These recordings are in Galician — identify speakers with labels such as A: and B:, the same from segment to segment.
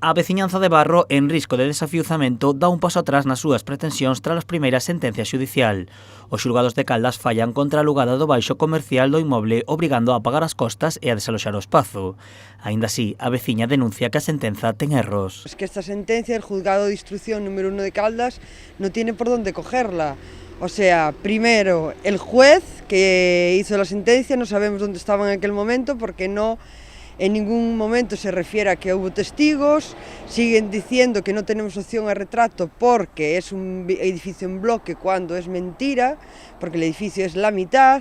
A: A veciñanza de Barro, en risco de desafiuzamento, dá un paso atrás nas súas pretensións tras as primeiras sentencias xudicial. Os xulgados de Caldas fallan contra a alugada do baixo comercial do inmoble, obrigando a pagar as costas e a desaloxar o espazo. Aínda así, a veciña denuncia que a sentenza ten erros.
B: Es que esta sentencia, el juzgado de instrucción número 1 de Caldas, no tiene por dónde cogerla. O sea, primero, el juez que hizo la sentencia no sabemos dónde estaba en aquel momento porque no en ningún momento se refiere a que hubo testigos, siguen diciendo que no tenemos opción a retrato porque es un edificio en bloque cuando es mentira, porque el edificio es la mitad.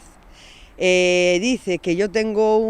B: Dice que yo tengo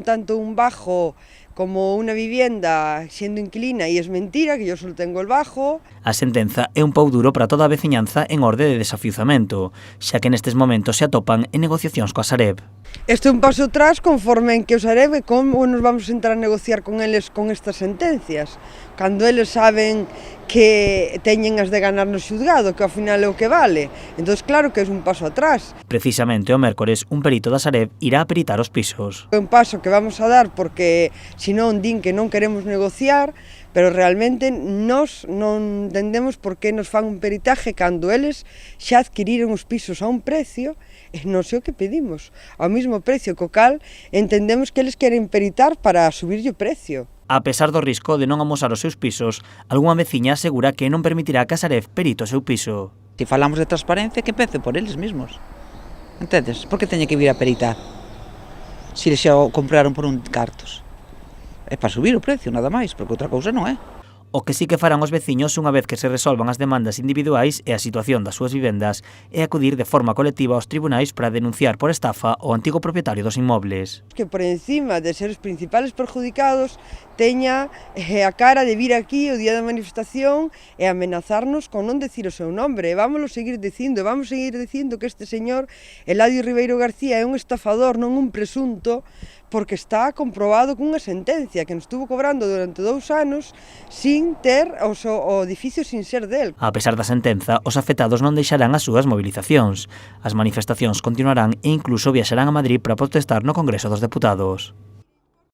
B: tanto un bajo como unha vivienda sendo inquilina e es mentira, que yo solo tengo el bajo.
A: A sentenza é un pau duro para toda a veciñanza en orde de desafiuzamento, xa que nestes momentos se atopan en negociacións coa Sareb.
B: Este é un paso atrás conforme en que o Sareb como nos vamos a entrar a negociar con eles con estas sentencias, cando eles saben que teñen as de ganar no xudgado, que ao final é o que vale. Entón, claro que é un paso atrás.
A: Precisamente o mércores, un perito da Sareb irá a peritar os pisos.
B: É un paso que vamos a dar porque, senón, din que non queremos negociar, pero realmente nós non entendemos por que nos fan un peritaje cando eles xa adquiriron os pisos a un precio e non sei o que pedimos, ao mesmo precio, co cal entendemos que eles queren peritar para subirlle o precio.
A: A pesar do risco de non amosar os seus pisos, algunha veciña asegura que non permitirá que a Sareb perite o seu piso.
C: Se falamos de transparencia, que empece por eles mesmos. Entendes? Por que teña que vir a peritar? Se xa o compraron por un cartos. É para subir o precio, nada máis, porque outra cousa non é.
A: O que sí que farán os veciños unha vez que se resolvan as demandas individuais e a situación das súas vivendas é acudir de forma colectiva aos tribunais para denunciar por estafa o antigo propietario dos inmobles.
B: Que por encima de ser os principales perjudicados teña a cara de vir aquí o día da manifestación e amenazarnos con non decir o seu nombre. E vamos seguir dicindo que este señor Eladio Ribeiro García é un estafador, non un presunto, porque está comprobado cunha sentencia que nos estuvo cobrando durante 2 anos sin ter o edificio sin ser del.
A: A pesar da sentenza, os afectados non deixarán as súas movilizacións. As manifestacións continuarán e incluso viaxarán a Madrid para protestar no Congreso dos Deputados.